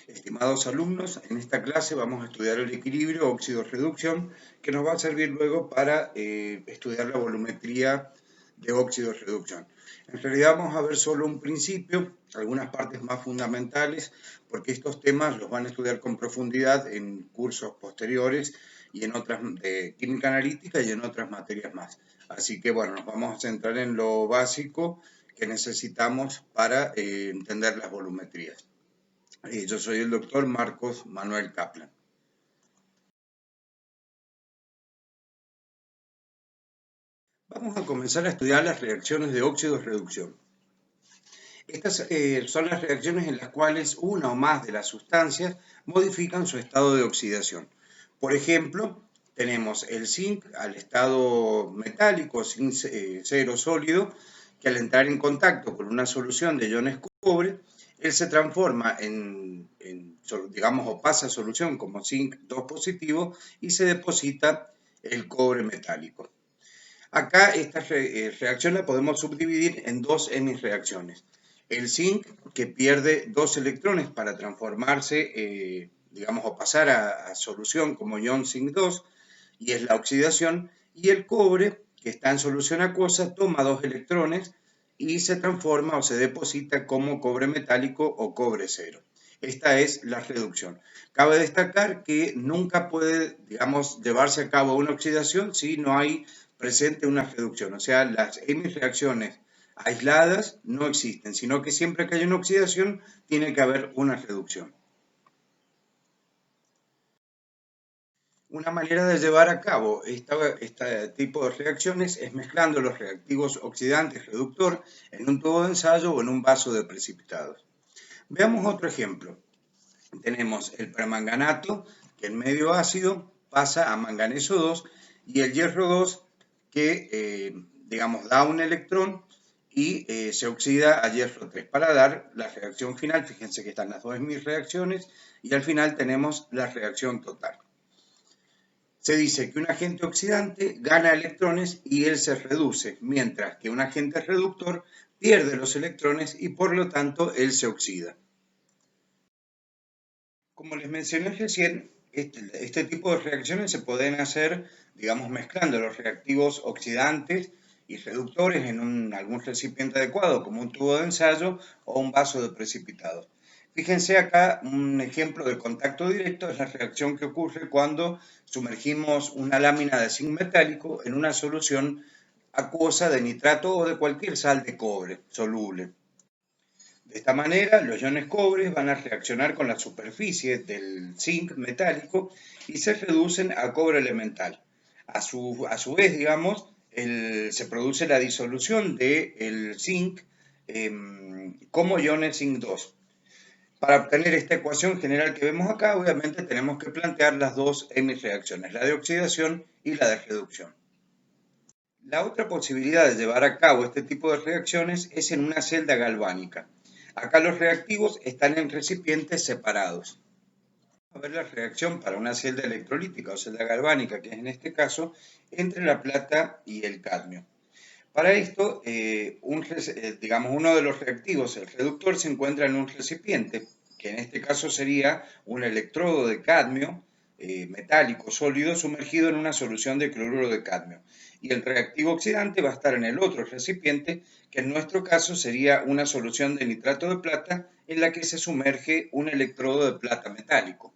Estimados alumnos, en esta clase vamos a estudiar el equilibrio óxido-reducción que nos va a servir luego para estudiar la volumetría de óxido-reducción. En realidad vamos a ver solo un principio, algunas partes más fundamentales, porque estos temas los van a estudiar con profundidad en cursos posteriores y en otras de química analítica y en otras materias más. Así que bueno, nos vamos a centrar en lo básico que necesitamos para entender las volumetrías. Yo soy el doctor Marcos Manuel Kaplan. Vamos a comenzar a estudiar las reacciones de óxido-reducción. Estas son las reacciones en las cuales una o más de las sustancias modifican su estado de oxidación. Por ejemplo, tenemos el zinc al estado metálico, zinc cero sólido, que al entrar en contacto con una solución de iones cobre, él se transforma digamos, o pasa a solución como zinc 2 positivo y se deposita el cobre metálico. Acá esta reacción la podemos subdividir en dos hemirreacciones. El zinc, que pierde 2 electrones para transformarse, digamos, o pasar a solución como ion zinc 2, y es la oxidación, y el cobre, que está en solución acuosa, toma 2 electrones y se transforma o se deposita como cobre metálico o cobre cero. Esta es la reducción. Cabe destacar que nunca puede, digamos, llevarse a cabo una oxidación si no hay presente una reducción. O sea, las hemirreacciones aisladas no existen, sino que siempre que hay una oxidación tiene que haber una reducción. Una manera de llevar a cabo este tipo de reacciones es mezclando los reactivos oxidantes reductor en un tubo de ensayo o en un vaso de precipitados. Veamos otro ejemplo. Tenemos el permanganato, que en medio ácido pasa a manganeso 2, y el hierro 2, que digamos da un electrón y se oxida a hierro 3 para dar la reacción final. Fíjense que están las dos mis reacciones y al final tenemos la reacción total. Se dice que un agente oxidante gana electrones y él se reduce, mientras que un agente reductor pierde los electrones y por lo tanto él se oxida. Como les mencioné recién, este tipo de reacciones se pueden hacer, digamos, mezclando los reactivos oxidantes y reductores en algún recipiente adecuado, como un tubo de ensayo o un vaso de precipitado. Fíjense acá un ejemplo de contacto directo, es la reacción que ocurre cuando sumergimos una lámina de zinc metálico en una solución acuosa de nitrato o de cualquier sal de cobre soluble. De esta manera, los iones cobre van a reaccionar con la superficie del zinc metálico y se reducen a cobre elemental. A su vez, digamos, se produce la disolución del zinc como iones zinc 2. Para obtener esta ecuación general que vemos acá, obviamente tenemos que plantear las dos hemirreacciones, la de oxidación y la de reducción. La otra posibilidad de llevar a cabo este tipo de reacciones es en una celda galvánica. Acá los reactivos están en recipientes separados. Vamos a ver la reacción para una celda electrolítica o celda galvánica, que es en este caso entre la plata y el cadmio. Para esto, digamos, uno de los reactivos, el reductor, se encuentra en un recipiente, que en este caso sería un electrodo de cadmio metálico sólido sumergido en una solución de cloruro de cadmio. Y el reactivo oxidante va a estar en el otro recipiente, que en nuestro caso sería una solución de nitrato de plata en la que se sumerge un electrodo de plata metálico.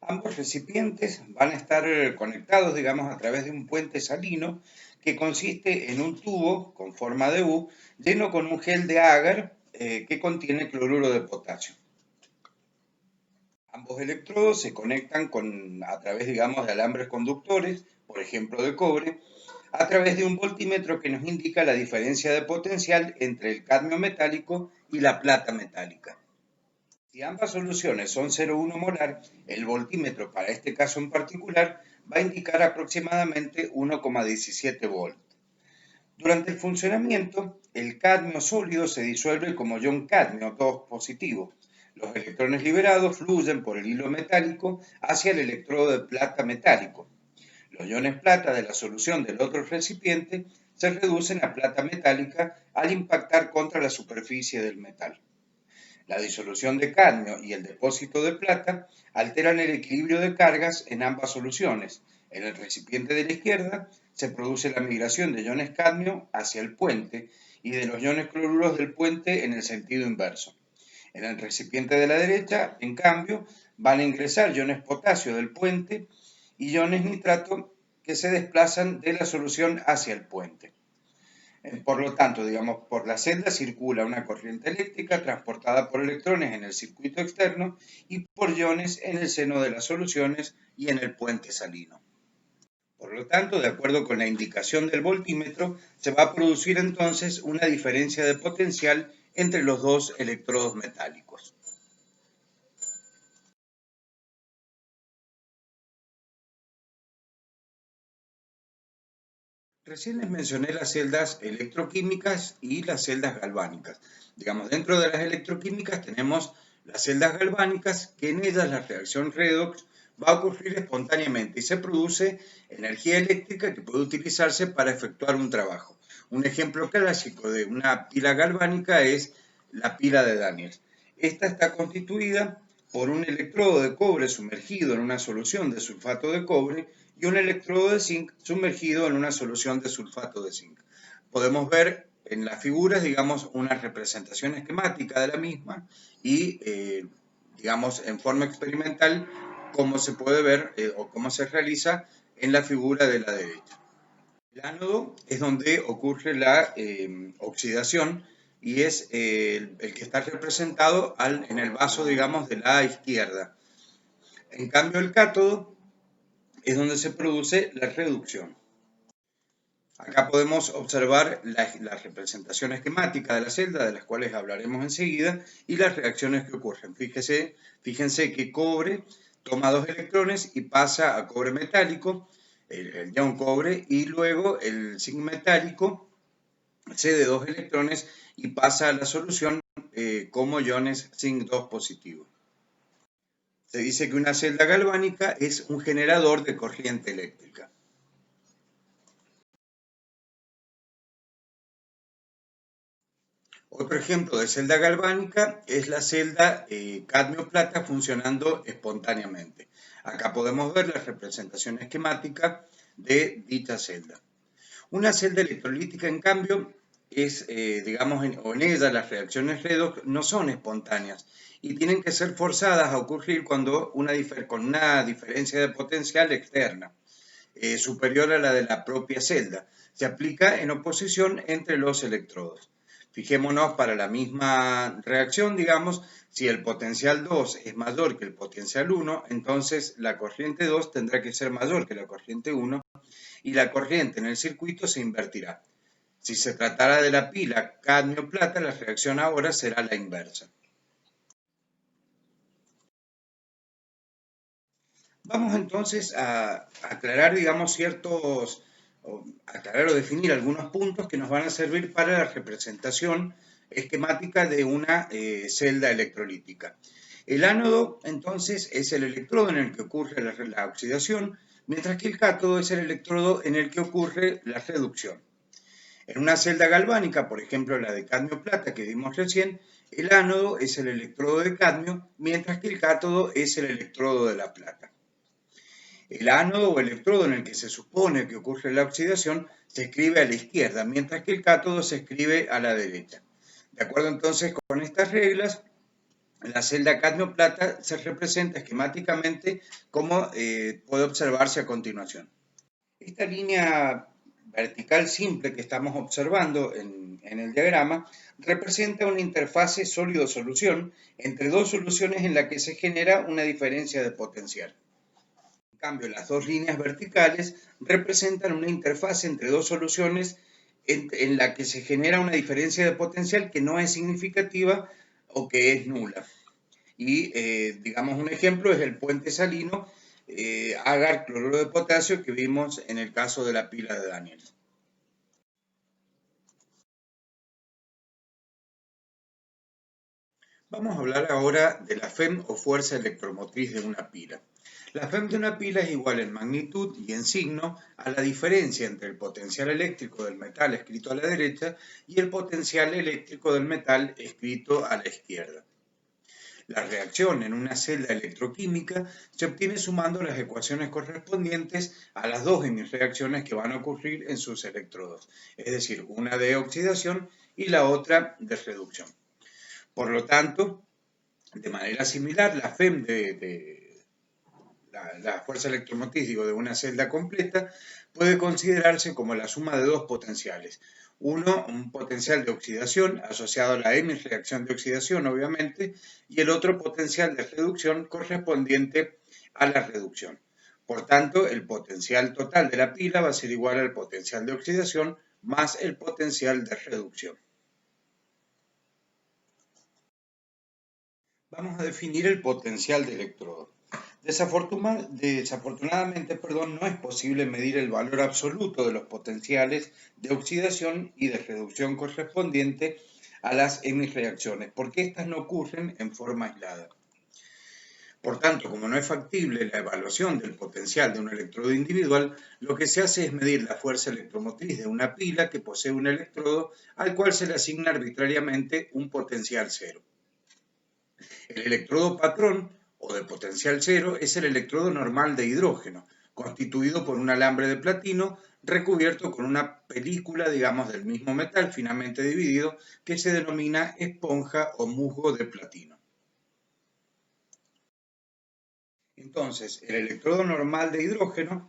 Ambos recipientes van a estar conectados, digamos, a través de un puente salino que consiste en un tubo con forma de U lleno con un gel de agar que contiene cloruro de potasio. Ambos electrodos se conectan a través, digamos, de alambres conductores, por ejemplo de cobre, a través de un voltímetro que nos indica la diferencia de potencial entre el cadmio metálico y la plata metálica. Si ambas soluciones son 0,1 molar, el voltímetro para este caso en particular va a indicar aproximadamente 1,17 volt. Durante el funcionamiento, el cadmio sólido se disuelve como ion cadmio 2 positivo. Los electrones liberados fluyen por el hilo metálico hacia el electrodo de plata metálico. Los iones plata de la solución del otro recipiente se reducen a plata metálica al impactar contra la superficie del metal. La disolución de cadmio y el depósito de plata alteran el equilibrio de cargas en ambas soluciones. En el recipiente de la izquierda se produce la migración de iones cadmio hacia el puente y de los iones cloruros del puente en el sentido inverso. En el recipiente de la derecha, en cambio, van a ingresar iones potasio del puente y iones nitrato que se desplazan de la solución hacia el puente. Por lo tanto, digamos, por la celda circula una corriente eléctrica transportada por electrones en el circuito externo y por iones en el seno de las soluciones y en el puente salino. Por lo tanto, de acuerdo con la indicación del voltímetro, se va a producir entonces una diferencia de potencial entre los dos electrodos metálicos. Recién les mencioné las celdas electroquímicas y las celdas galvánicas. Digamos, dentro de las electroquímicas tenemos las celdas galvánicas, que en ellas la reacción redox va a ocurrir espontáneamente y se produce energía eléctrica que puede utilizarse para efectuar un trabajo. Un ejemplo clásico de una pila galvánica es la pila de Daniels. Esta está constituida por un electrodo de cobre sumergido en una solución de sulfato de cobre y un electrodo de zinc sumergido en una solución de sulfato de zinc. Podemos ver en las figuras, digamos, una representación esquemática de la misma y, digamos, en forma experimental, cómo se puede ver o cómo se realiza en la figura de la derecha. El ánodo es donde ocurre la oxidación y es el que está representado en el vaso, digamos, de la izquierda. En cambio, el cátodo es donde se produce la reducción. Acá podemos observar la representación esquemática de la celda, de las cuales hablaremos enseguida, y las reacciones que ocurren. Fíjense que cobre toma 2 electrones y pasa a cobre metálico, el ion cobre, y luego el zinc metálico cede 2 electrones y pasa a la solución como iones zinc 2 positivo. Se dice que una celda galvánica es un generador de corriente eléctrica. Otro ejemplo de celda galvánica es la celda cadmio-plata funcionando espontáneamente. Acá podemos ver la representación esquemática de dicha celda. Una celda electrolítica, en cambio, es, digamos, en ella las reacciones redox no son espontáneas y tienen que ser forzadas a ocurrir cuando con una diferencia de potencial externa superior a la de la propia celda. Se aplica en oposición entre los electrodos. Fijémonos para la misma reacción, digamos, si el potencial 2 es mayor que el potencial 1, entonces la corriente 2 tendrá que ser mayor que la corriente 1 y la corriente en el circuito se invertirá. Si se tratara de la pila cadmio-plata, la reacción ahora será la inversa. Vamos entonces a aclarar, digamos, aclarar o definir algunos puntos que nos van a servir para la representación esquemática de una celda electrolítica. El ánodo, entonces, es el electrodo en el que ocurre la oxidación, mientras que el cátodo es el electrodo en el que ocurre la reducción. En una celda galvánica, por ejemplo la de cadmio-plata que vimos recién, el ánodo es el electrodo de cadmio, mientras que el cátodo es el electrodo de la plata. El ánodo o electrodo en el que se supone que ocurre la oxidación se escribe a la izquierda, mientras que el cátodo se escribe a la derecha. De acuerdo entonces con estas reglas, la celda cadmio-plata se representa esquemáticamente como puede observarse a continuación. Esta línea vertical simple que estamos observando en el diagrama representa una interfase sólido-solución entre dos soluciones en la que se genera una diferencia de potencial. En cambio, las dos líneas verticales representan una interfase entre dos soluciones en la que se genera una diferencia de potencial que no es significativa o que es nula. Y, digamos, un ejemplo es el puente salino agar cloruro de potasio que vimos en el caso de la pila de Daniels. Vamos a hablar ahora de la FEM o fuerza electromotriz de una pila. La FEM de una pila es igual en magnitud y en signo a la diferencia entre el potencial eléctrico del metal escrito a la derecha y el potencial eléctrico del metal escrito a la izquierda. La reacción en una celda electroquímica se obtiene sumando las ecuaciones correspondientes a las dos hemirreacciones que van a ocurrir en sus electrodos, es decir, una de oxidación y la otra de reducción. Por lo tanto, de manera similar, la FEM la fuerza electromotriz de una celda completa puede considerarse como la suma de dos potenciales. Uno, un potencial de oxidación asociado a la hemirreacción de oxidación, obviamente, y el otro potencial de reducción correspondiente a la reducción. Por tanto, el potencial total de la pila va a ser igual al potencial de oxidación más el potencial de reducción. Vamos a definir el potencial de electrodo. Desafortunadamente, no es posible medir el valor absoluto de los potenciales de oxidación y de reducción correspondiente a las hemirreacciones, porque estas no ocurren en forma aislada. Por tanto, como no es factible la evaluación del potencial de un electrodo individual, lo que se hace es medir la fuerza electromotriz de una pila que posee un electrodo al cual se le asigna arbitrariamente un potencial cero. El electrodo patrón o de potencial cero es el electrodo normal de hidrógeno, constituido por un alambre de platino recubierto con una película, del mismo metal finamente dividido, que se denomina esponja o musgo de platino. Entonces, el electrodo normal de hidrógeno,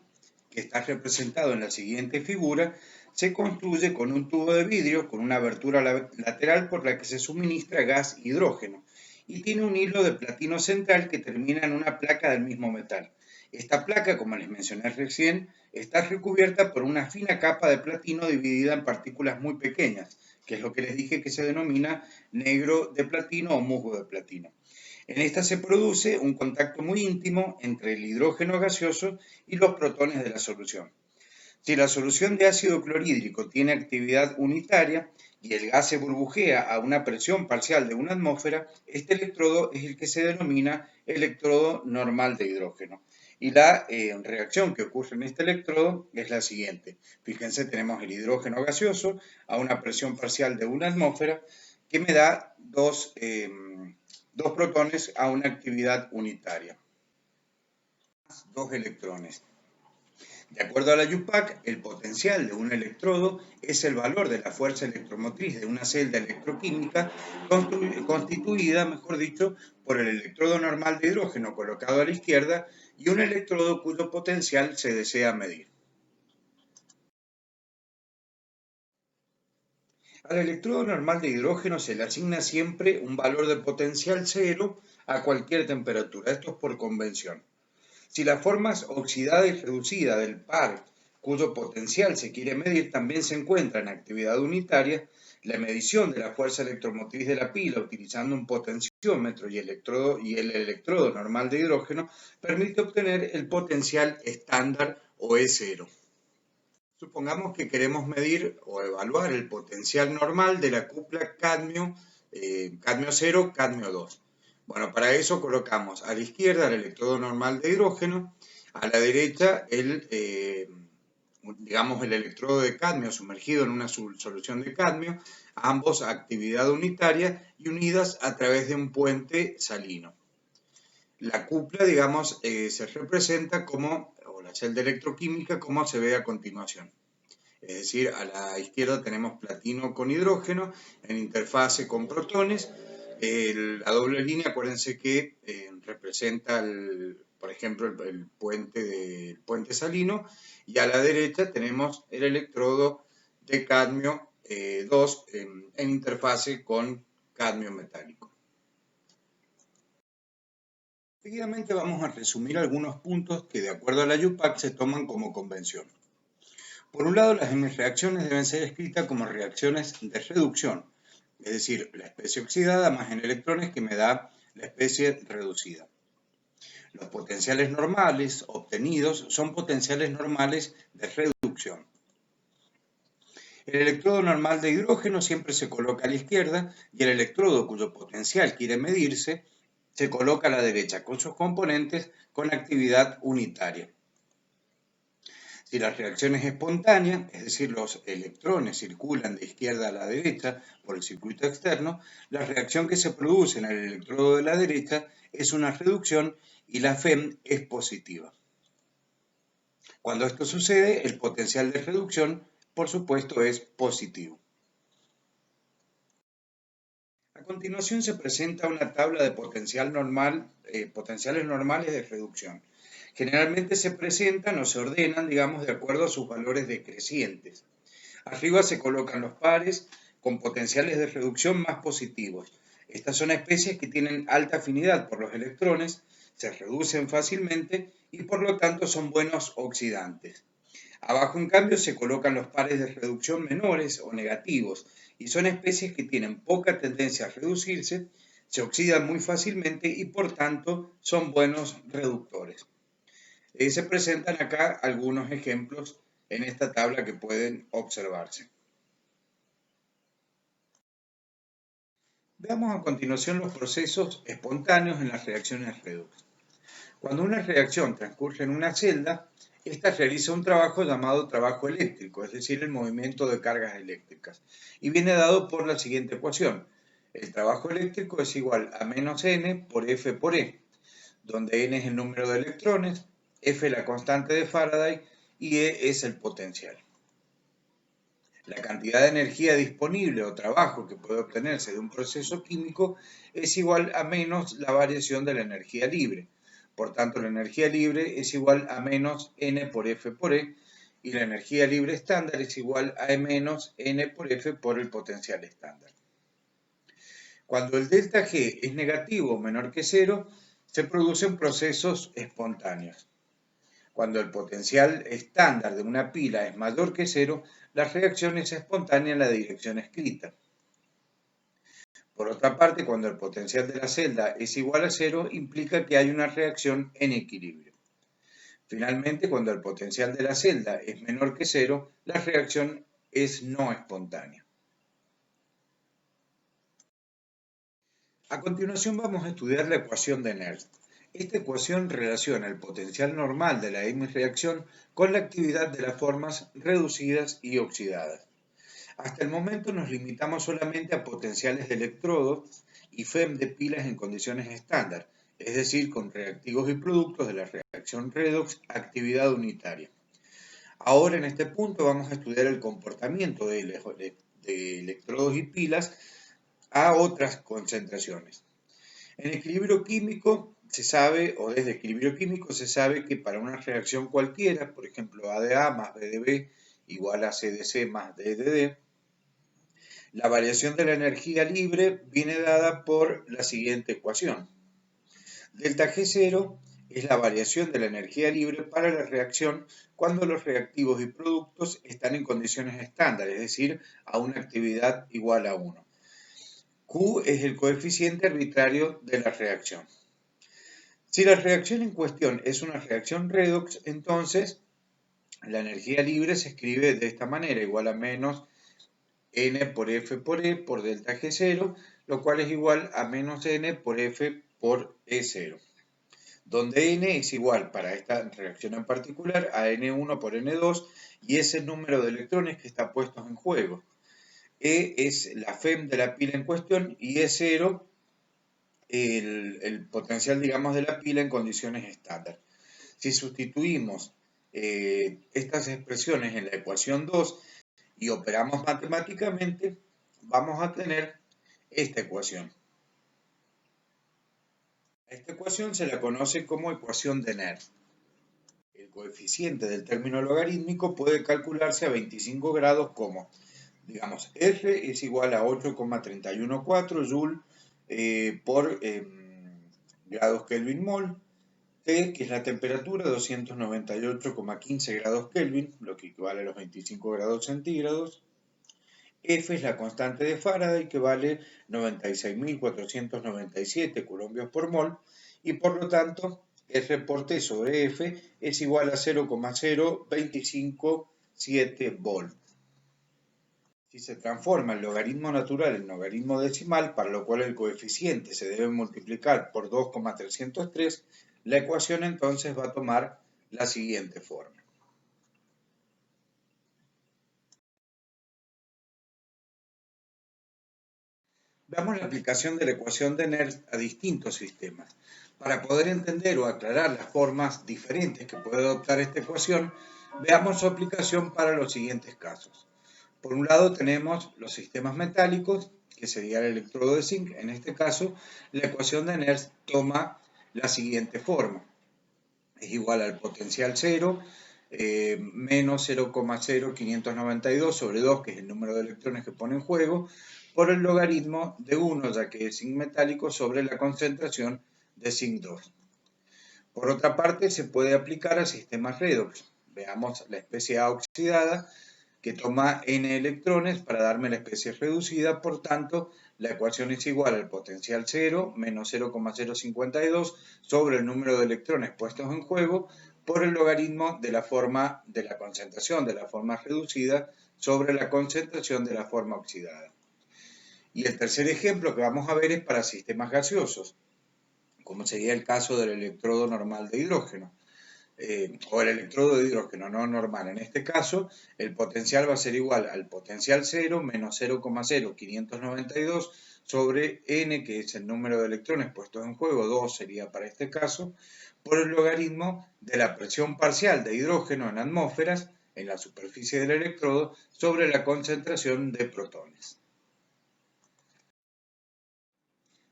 que está representado en la siguiente figura, se construye con un tubo de vidrio con una abertura lateral por la que se suministra gas hidrógeno y tiene un hilo de platino central que termina en una placa del mismo metal. Esta placa, como les mencioné recién, está recubierta por una fina capa de platino dividida en partículas muy pequeñas, que es lo que les dije que se denomina negro de platino o musgo de platino. En esta se produce un contacto muy íntimo entre el hidrógeno gaseoso y los protones de la solución. Si la solución de ácido clorhídrico tiene actividad unitaria y el gas se burbujea a una presión parcial de una atmósfera, este electrodo es el que se denomina electrodo normal de hidrógeno. Y la reacción que ocurre en este electrodo es la siguiente. Fíjense, tenemos el hidrógeno gaseoso a una presión parcial de una atmósfera que me da dos protones a una actividad unitaria. Dos electrones. De acuerdo a la UPAC, el potencial de un electrodo es el valor de la fuerza electromotriz de una celda electroquímica constituida, por el electrodo normal de hidrógeno colocado a la izquierda y un electrodo cuyo potencial se desea medir. Al electrodo normal de hidrógeno se le asigna siempre un valor de potencial cero a cualquier temperatura. Esto es por convención. Si la forma oxidada y reducida del par cuyo potencial se quiere medir también se encuentra en actividad unitaria, la medición de la fuerza electromotriz de la pila utilizando un potenciómetro y el electrodo normal de hidrógeno permite obtener el potencial estándar o E0. Supongamos que queremos medir o evaluar el potencial normal de la cupla cadmio 0, cadmio 2. Bueno, para eso colocamos a la izquierda el electrodo normal de hidrógeno, a la derecha el electrodo de cadmio sumergido en una solución de cadmio, ambos a actividad unitaria y unidas a través de un puente salino. La cupla, se representa como, o la celda electroquímica, como se ve a continuación. Es decir, a la izquierda tenemos platino con hidrógeno en interfase con protones. La doble línea, acuérdense que representa, por ejemplo, el puente salino. Y a la derecha tenemos el electrodo de cadmio 2 en interfase con cadmio metálico. Seguidamente vamos a resumir algunos puntos que, de acuerdo a la UPAC, se toman como convención. Por un lado, las hemirreacciones deben ser escritas como reacciones de reducción, es decir, la especie oxidada más en electrones que me da la especie reducida. Los potenciales normales obtenidos son potenciales normales de reducción. El electrodo normal de hidrógeno siempre se coloca a la izquierda y el electrodo cuyo potencial quiere medirse se coloca a la derecha con sus componentes con actividad unitaria. Si la reacción es espontánea, es decir, los electrones circulan de izquierda a la derecha por el circuito externo, la reacción que se produce en el electrodo de la derecha es una reducción y la FEM es positiva. Cuando esto sucede, el potencial de reducción, por supuesto, es positivo. A continuación se presenta una tabla de potenciales normales de reducción. Generalmente se presentan o se ordenan, digamos, de acuerdo a sus valores decrecientes. Arriba se colocan los pares con potenciales de reducción más positivos. Estas son especies que tienen alta afinidad por los electrones, se reducen fácilmente y por lo tanto son buenos oxidantes. Abajo, en cambio, se colocan los pares de reducción menores o negativos y son especies que tienen poca tendencia a reducirse, se oxidan muy fácilmente y por tanto son buenos reductores. Se presentan acá algunos ejemplos en esta tabla que pueden observarse. Veamos a continuación los procesos espontáneos en las reacciones redox. Cuando una reacción transcurre en una celda, esta realiza un trabajo llamado trabajo eléctrico, es decir, el movimiento de cargas eléctricas, y viene dado por la siguiente ecuación. El trabajo eléctrico es igual a menos n por F por E, donde n es el número de electrones, F la constante de Faraday y E es el potencial. La cantidad de energía disponible o trabajo que puede obtenerse de un proceso químico es igual a menos la variación de la energía libre. Por tanto, la energía libre es igual a menos N por F por E y la energía libre estándar es igual a menos N por F por el potencial estándar. Cuando el delta G es negativo o menor que cero, se producen procesos espontáneos. Cuando el potencial estándar de una pila es mayor que cero, la reacción es espontánea en la dirección escrita. Por otra parte, cuando el potencial de la celda es igual a cero, implica que hay una reacción en equilibrio. Finalmente, cuando el potencial de la celda es menor que cero, la reacción es no espontánea. A continuación vamos a estudiar la ecuación de Nernst. Esta ecuación relaciona el potencial normal de la hemireacción con la actividad de las formas reducidas y oxidadas. Hasta el momento nos limitamos solamente a potenciales de electrodo y FEM de pilas en condiciones estándar, es decir, con reactivos y productos de la reacción redox actividad unitaria. Ahora en este punto vamos a estudiar el comportamiento de electrodos y pilas a otras concentraciones. En equilibrio químico se sabe, o desde equilibrio químico se sabe que para una reacción cualquiera, por ejemplo AdA más BdB igual a CdC más DdD, la variación de la energía libre viene dada por la siguiente ecuación. Delta G0 es la variación de la energía libre para la reacción cuando los reactivos y productos están en condiciones estándar, es decir, a una actividad igual a 1. Q es el coeficiente arbitrario de la reacción. Si la reacción en cuestión es una reacción redox, entonces la energía libre se escribe de esta manera, igual a menos N por F por E por delta G0, lo cual es igual a menos N por F por E0, donde N es igual para esta reacción en particular a N1 por N2 y es el número de electrones que está puesto en juego. E es la FEM de la pila en cuestión y E0 el potencial, digamos, de la pila en condiciones estándar. Si sustituimos estas expresiones en la ecuación 2 y operamos matemáticamente, vamos a tener esta ecuación. Esta ecuación se la conoce como ecuación de Nernst. El coeficiente del término logarítmico puede calcularse a 25 grados como, digamos, R es igual a 8,314 Joule por grados Kelvin mol, T, que es la temperatura, 298,15 grados Kelvin, lo que equivale a los 25 grados centígrados. F es la constante de Faraday, que vale 96.497 coulombios por mol, y por lo tanto, R por T sobre F es igual a 0,0257 volt. Si se transforma el logaritmo natural en logaritmo decimal, para lo cual el coeficiente se debe multiplicar por 2,303, la ecuación entonces va a tomar la siguiente forma. Veamos la aplicación de la ecuación de Nernst a distintos sistemas. Para poder entender o aclarar las formas diferentes que puede adoptar esta ecuación, veamos su aplicación para los siguientes casos. Por un lado tenemos los sistemas metálicos, que sería el electrodo de zinc. En este caso, la ecuación de Nernst toma la siguiente forma. Es igual al potencial 0 menos 0,0592 sobre 2, que es el número de electrones que pone en juego, por el logaritmo de 1, ya que es zinc metálico, sobre la concentración de zinc 2. Por otra parte, se puede aplicar a sistemas redox. Veamos la especie A oxidada, que toma n electrones para darme la especie reducida. Por tanto, la ecuación es igual al potencial 0 menos 0,052 sobre el número de electrones puestos en juego por el logaritmo de la forma de la concentración de la forma reducida sobre la concentración de la forma oxidada. Y el tercer ejemplo que vamos a ver es para sistemas gaseosos, como sería el caso del electrodo normal de hidrógeno. O el electrodo de hidrógeno no normal. En este caso, el potencial va a ser igual al potencial 0 menos 0,0592 sobre n, que es el número de electrones puestos en juego, 2 sería para este caso, por el logaritmo de la presión parcial de hidrógeno en atmósferas en la superficie del electrodo sobre la concentración de protones.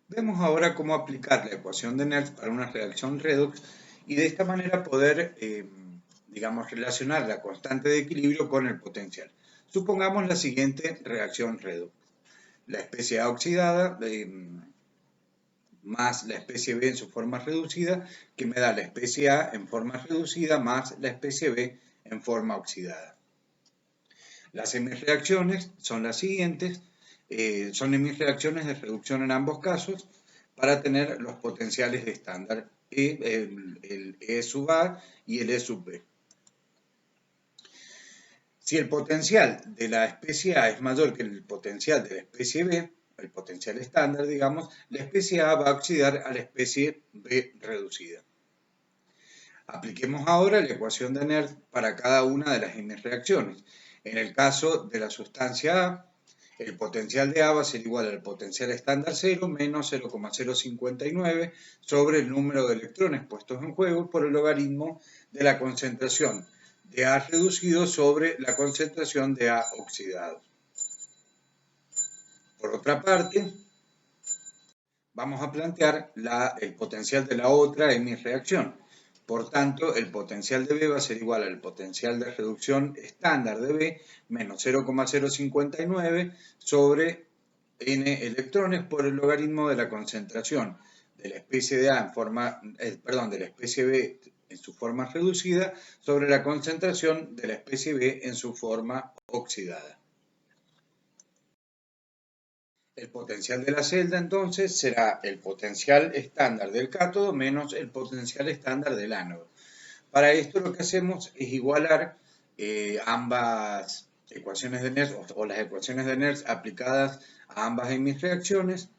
Vemos ahora cómo aplicar la ecuación de Nernst para una reacción redox y de esta manera poder, relacionar la constante de equilibrio con el potencial. Supongamos la siguiente reacción redox. La especie A oxidada más la especie B en su forma reducida, que me da la especie A en forma reducida más la especie B en forma oxidada. Las hemirreacciones son las siguientes. Son hemirreacciones de reducción en ambos casos para tener los potenciales estándar, el E sub A y el E sub B. Si el potencial de la especie A es mayor que el potencial de la especie B, el potencial estándar, digamos, la especie A va a oxidar a la especie B reducida. Apliquemos ahora la ecuación de Nernst para cada una de las hemirreacciones. En el caso de la sustancia A, el potencial de A va a ser igual al potencial estándar 0 menos 0,059 sobre el número de electrones puestos en juego por el logaritmo de la concentración de A reducido sobre la concentración de A oxidado. Por otra parte, vamos a plantear el potencial de la otra hemirreacción. Por tanto, el potencial de B va a ser igual al potencial de reducción estándar de B menos 0,059 sobre n electrones por el logaritmo de la concentración de la especie de A de la especie B en su forma reducida sobre la concentración de la especie B en su forma oxidada. El potencial de la celda entonces será el potencial estándar del cátodo menos el potencial estándar del ánodo. Para esto lo que hacemos es igualar ambas ecuaciones de Nernst o las ecuaciones de Nernst aplicadas a ambas hemirreacciones.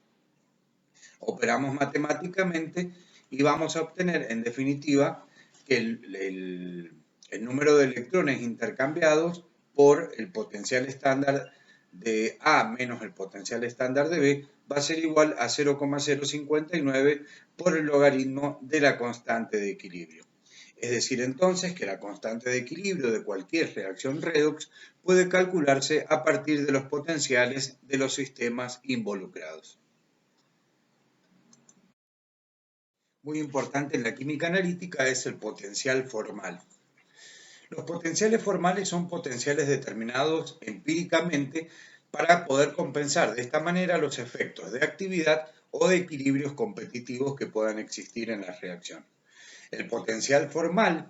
Operamos matemáticamente y vamos a obtener en definitiva que el número de electrones intercambiados por el potencial estándar de A menos el potencial estándar de B va a ser igual a 0,059 por el logaritmo de la constante de equilibrio. Es decir, entonces, que la constante de equilibrio de cualquier reacción redox puede calcularse a partir de los potenciales de los sistemas involucrados. Muy importante en la química analítica es el potencial formal. Los potenciales formales son potenciales determinados empíricamente para poder compensar de esta manera los efectos de actividad o de equilibrios competitivos que puedan existir en la reacción. El potencial formal,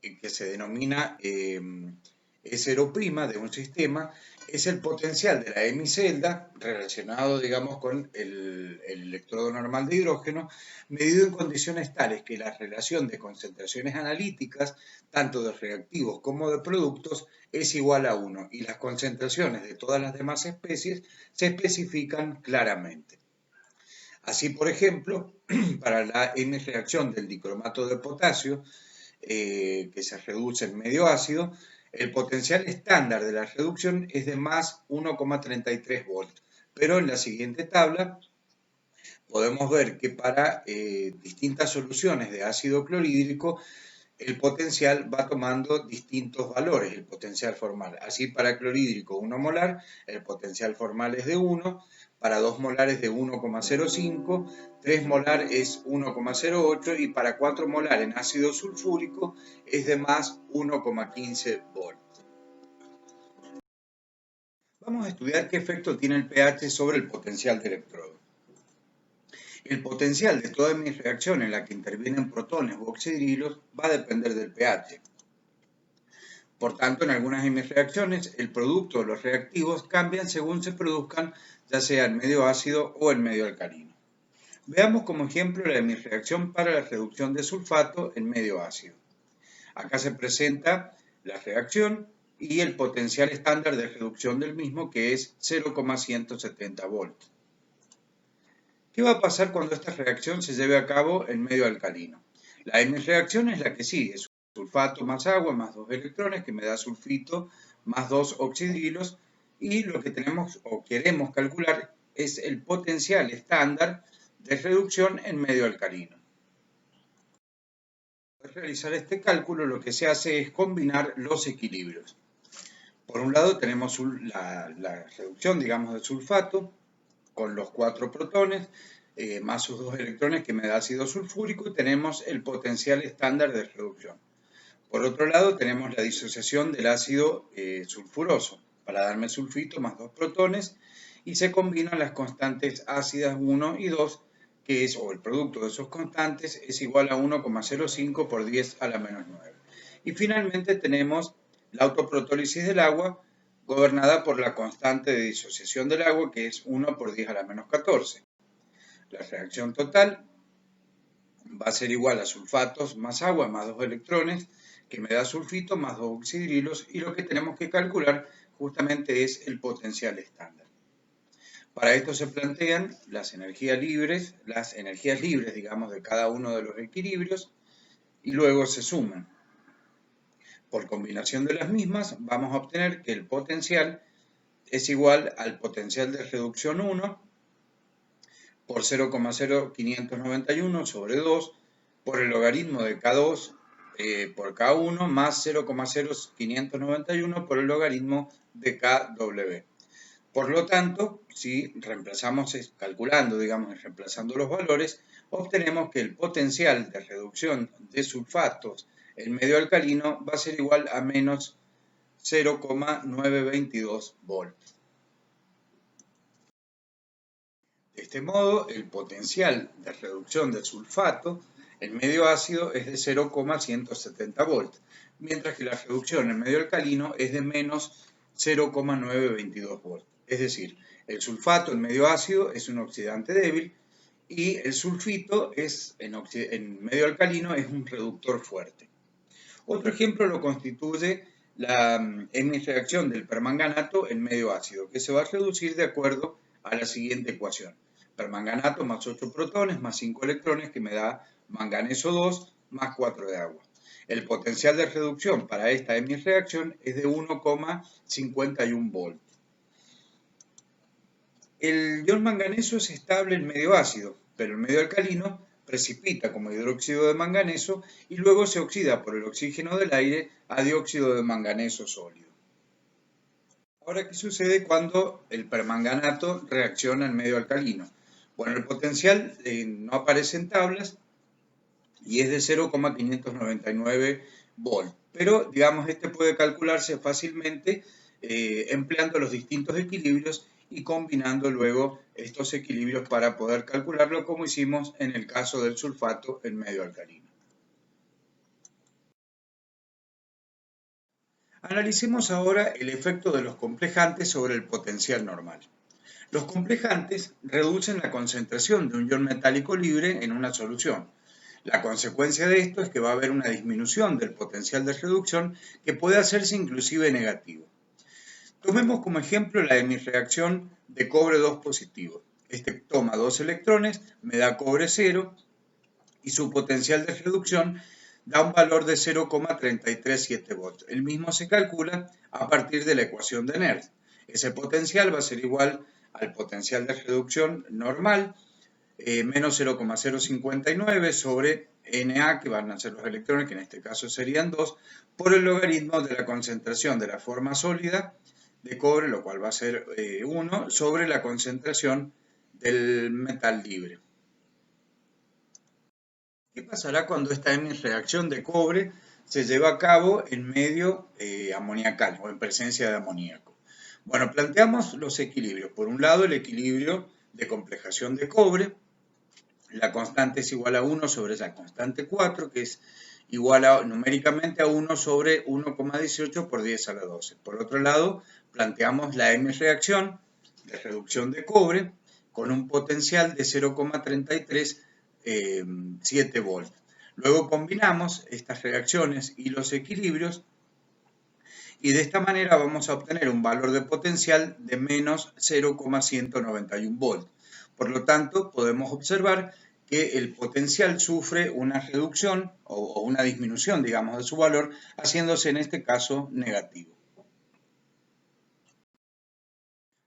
que se denomina E0' de un sistema, es el potencial de la hemicelda relacionado, digamos, con el electrodo normal de hidrógeno, medido en condiciones tales que la relación de concentraciones analíticas, tanto de reactivos como de productos, es igual a 1 y las concentraciones de todas las demás especies se especifican claramente. Así, por ejemplo, para la hemirreacción del dicromato de potasio, que se reduce en medio ácido, el potencial estándar de la reducción es de más 1,33 volts, pero en la siguiente tabla podemos ver que para distintas soluciones de ácido clorhídrico el potencial va tomando distintos valores, el potencial formal. Así para clorhídrico 1 molar, el potencial formal es de 1, para 2 molar es de 1,05, 3 molar es 1,08 y para 4 molar en ácido sulfúrico es de más 1,15 volts. Vamos a estudiar qué efecto tiene el pH sobre el potencial de electrodo. El potencial de toda hemireacción en la que intervienen protones u oxidrilos va a depender del pH. Por tanto, en algunas hemireacciones, el producto o los reactivos cambian según se produzcan, ya sea en medio ácido o en medio alcalino. Veamos como ejemplo la hemireacción para la reducción de sulfato en medio ácido. Acá se presenta la reacción y el potencial estándar de reducción del mismo, que es 0,170 volts. ¿Qué va a pasar cuando esta reacción se lleve a cabo en medio alcalino? La hemireacción es la que sigue, sulfato más agua más 2 electrones, que me da sulfito más 2 oxidrilos, y lo que tenemos o queremos calcular es el potencial estándar de reducción en medio alcalino. Para realizar este cálculo lo que se hace es combinar los equilibrios. Por un lado tenemos la reducción, digamos, de sulfato con los 4 protones más sus 2 electrones que me da ácido sulfúrico, y tenemos el potencial estándar de reducción. Por otro lado tenemos la disociación del ácido sulfuroso para darme sulfito más 2 protones, y se combinan las constantes ácidas 1 y 2, que es, o el producto de esos constantes, es igual a 1,05 por 10 a la menos 9. Y finalmente tenemos la autoprotólisis del agua, gobernada por la constante de disociación del agua, que es 1 por 10 a la menos 14. La reacción total va a ser igual a sulfatos más agua más 2 electrones, que me da sulfito más 2 oxidrilos, y lo que tenemos que calcular justamente es el potencial estándar. Para esto se plantean las energías libres, digamos, de cada uno de los equilibrios, y luego se suman. Por combinación de las mismas, vamos a obtener que el potencial es igual al potencial de reducción 1 por 0,0591 sobre 2 por el logaritmo de K2 por K1 más 0,0591 por el logaritmo de KW. Por lo tanto, si reemplazamos, reemplazando los valores, obtenemos que el potencial de reducción de sulfatos en medio alcalino va a ser igual a menos 0,922 volts. De este modo, el potencial de reducción del sulfato en medio ácido es de 0,170 volts, mientras que la reducción en medio alcalino es de menos 0,922 volts. Es decir, el sulfato en medio ácido es un oxidante débil y el sulfito en medio alcalino es un reductor fuerte. Otro ejemplo lo constituye la hemireacción del permanganato en medio ácido, que se va a reducir de acuerdo a la siguiente ecuación. Permanganato más 8 protones más 5 electrones, que me da manganeso 2 más 4 de agua. El potencial de reducción para esta hemireacción es de 1,51 volts. El ion manganeso es estable en medio ácido, pero en medio alcalino precipita como hidróxido de manganeso y luego se oxida por el oxígeno del aire a dióxido de manganeso sólido. Ahora, ¿qué sucede cuando el permanganato reacciona en medio alcalino? Bueno, el potencial no aparece en tablas y es de 0,599 volts, pero digamos este puede calcularse fácilmente empleando los distintos equilibrios y combinando luego estos equilibrios para poder calcularlo, como hicimos en el caso del sulfato en medio alcalino. Analicemos ahora el efecto de los complejantes sobre el potencial normal. Los complejantes reducen la concentración de un ion metálico libre en una solución. La consecuencia de esto es que va a haber una disminución del potencial de reducción que puede hacerse inclusive negativo. Tomemos como ejemplo la hemireacción de cobre 2 positivo. Este toma 2 electrones, me da cobre 0 y su potencial de reducción da un valor de 0,337 volts. El mismo se calcula a partir de la ecuación de Nernst. Ese potencial va a ser igual al potencial de reducción normal, menos 0,059 sobre Na, que van a ser los electrones, que en este caso serían 2, por el logaritmo de la concentración de la forma sólida de cobre, lo cual va a ser 1, sobre la concentración del metal libre. ¿Qué pasará cuando esta reacción de cobre se lleva a cabo en medio amoniacal o en presencia de amoníaco? Bueno, planteamos los equilibrios. Por un lado, el equilibrio de complejación de cobre. La constante es igual a 1 sobre la constante 4, que es igual numéricamente a 1 sobre 1,18 por 10 a la 12. Por otro lado, planteamos la M-reacción de reducción de cobre con un potencial de 0,337 volts. Luego combinamos estas reacciones y los equilibrios y de esta manera vamos a obtener un valor de potencial de menos 0,191 volts. Por lo tanto, podemos observar que el potencial sufre una reducción o una disminución, digamos, de su valor, haciéndose en este caso negativo.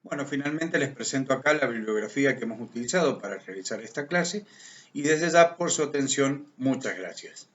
Bueno, finalmente les presento acá la bibliografía que hemos utilizado para realizar esta clase y desde ya por su atención, muchas gracias.